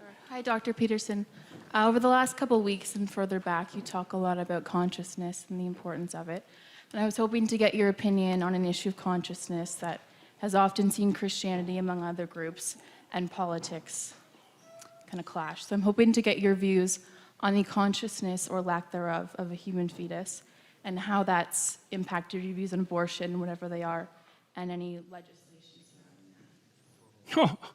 Sure. Hi, Dr. Peterson. Over the last couple of weeks and further back, you talk a lot about consciousness and the importance of it. And I was hoping to get your opinion on an issue of consciousness that has often seen Christianity, among other groups, and politics kind of clash. So I'm hoping to get your views on the consciousness or lack thereof of a human fetus and how that's impacted your views on abortion, whatever they are, and any legislation surrounding that. Oh.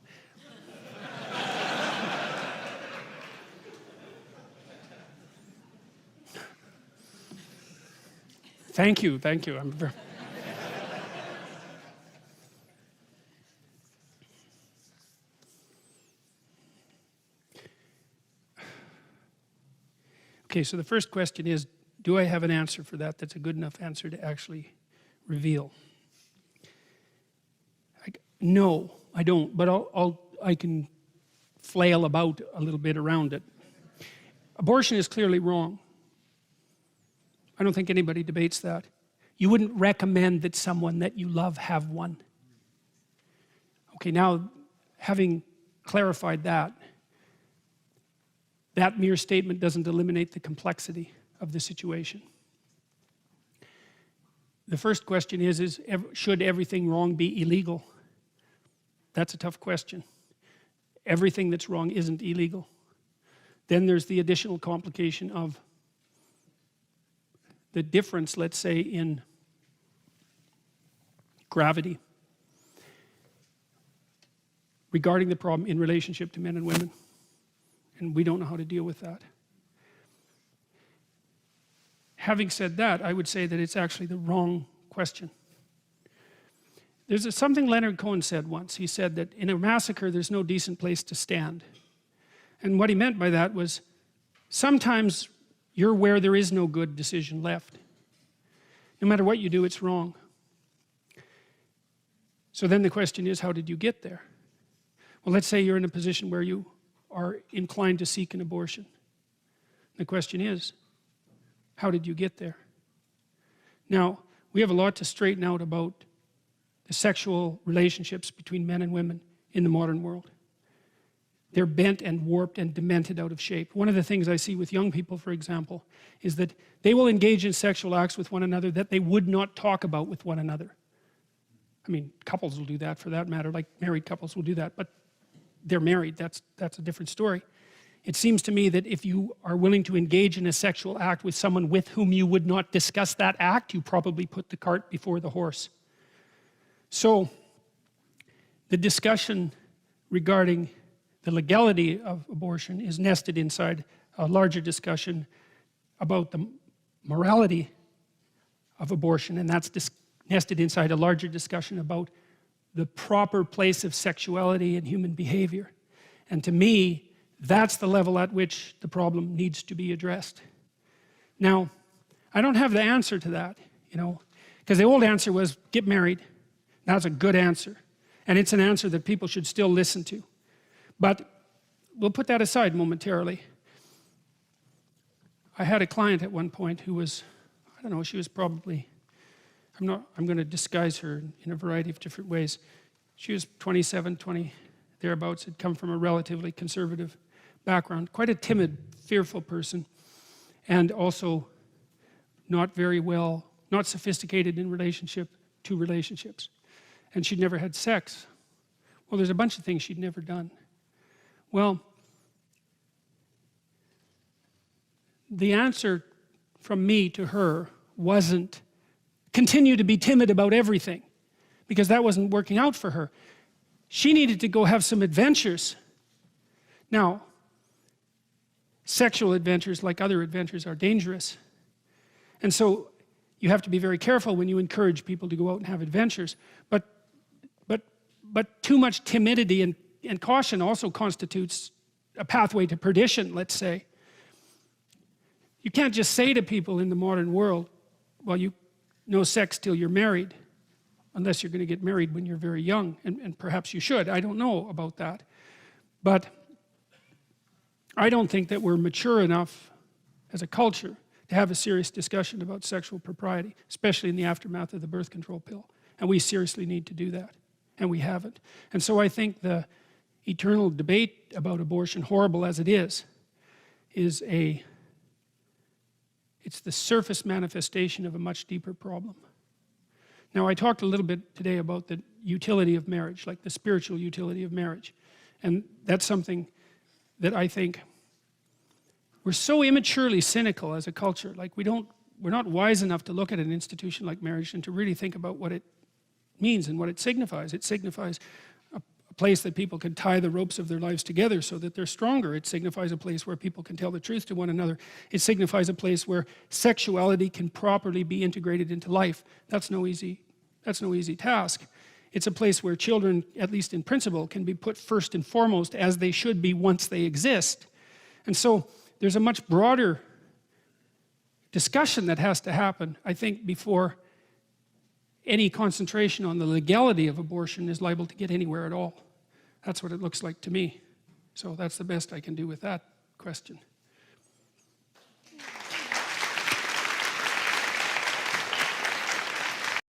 Thank you. I'm very... Okay, so the first question is, do I have an answer for that that's a good enough answer to actually reveal? No, I don't, but I can flail about a little bit around it. Abortion is clearly wrong. I don't think anybody debates that. You wouldn't recommend that someone that you love have one. Okay, now, having clarified that, that mere statement doesn't eliminate the complexity of the situation. The first question is should everything wrong be illegal? That's a tough question. Everything that's wrong isn't illegal. Then there's the additional complication of the difference, let's say, in gravity regarding the problem in relationship to men and women. And we don't know how to deal with that. Having said that, I would say that it's actually the wrong question. There's something Leonard Cohen said once. He said that in a massacre, there's no decent place to stand. And what he meant by that was, sometimes you're where there is no good decision left. No matter what you do, it's wrong. So then the question is, how did you get there? Well, let's say you're in a position where you are inclined to seek an abortion. The question is, how did you get there? Now, we have a lot to straighten out about the sexual relationships between men and women in the modern world. They're bent and warped and demented out of shape. One of the things I see with young people, for example, is that they will engage in sexual acts with one another that they would not talk about with one another. I mean, couples will do that for that matter, like married couples will do that, but they're married, that's a different story. It seems to me that if you are willing to engage in a sexual act with someone with whom you would not discuss that act, you probably put the cart before the horse. So, the discussion regarding the legality of abortion is nested inside a larger discussion about the morality of abortion, and that's nested inside a larger discussion about the proper place of sexuality in human behavior. And to me, that's the level at which the problem needs to be addressed. Now, I don't have the answer to that, because the old answer was get married. That's a good answer, and it's an answer that people should still listen to. But we'll put that aside momentarily. I had a client at one point who was, I don't know, she was probably, I'm going to disguise her in a variety of different ways. She was 27, 20, thereabouts, had come from a relatively conservative background, quite a timid, fearful person, and also not very well, not sophisticated in relationship to relationships. And she'd never had sex. Well, there's a bunch of things she'd never done. Well, the answer from me to her wasn't continue to be timid about everything, because that wasn't working out for her. She needed to go have some adventures. Now, sexual adventures, like other adventures, are dangerous. And so you have to be very careful when you encourage people to go out and have adventures. But too much timidity and caution also constitutes a pathway to perdition, let's say. You can't just say to people in the modern world, well, no sex till you're married, unless you're going to get married when you're very young, and perhaps you should. I don't know about that. But I don't think that we're mature enough as a culture to have a serious discussion about sexual propriety, especially in the aftermath of the birth control pill. And we seriously need to do that, and we haven't. And so I think the eternal debate about abortion, horrible as it is it's the surface manifestation of a much deeper problem. Now, I talked a little bit today about the utility of marriage, like the spiritual utility of marriage. And that's something that I think we're so immaturely cynical as a culture. Like we're not wise enough to look at an institution like marriage and to really think about what it means and what it signifies. It signifies a place that people can tie the ropes of their lives together so that they're stronger. It signifies a place where people can tell the truth to one another. It signifies a place where sexuality can properly be integrated into life. That's no easy task. It's a place where children, at least in principle, can be put first and foremost as they should be once they exist. And so there's a much broader discussion that has to happen, I think, before any concentration on the legality of abortion is liable to get anywhere at all. That's what it looks like to me. So that's the best I can do with that question.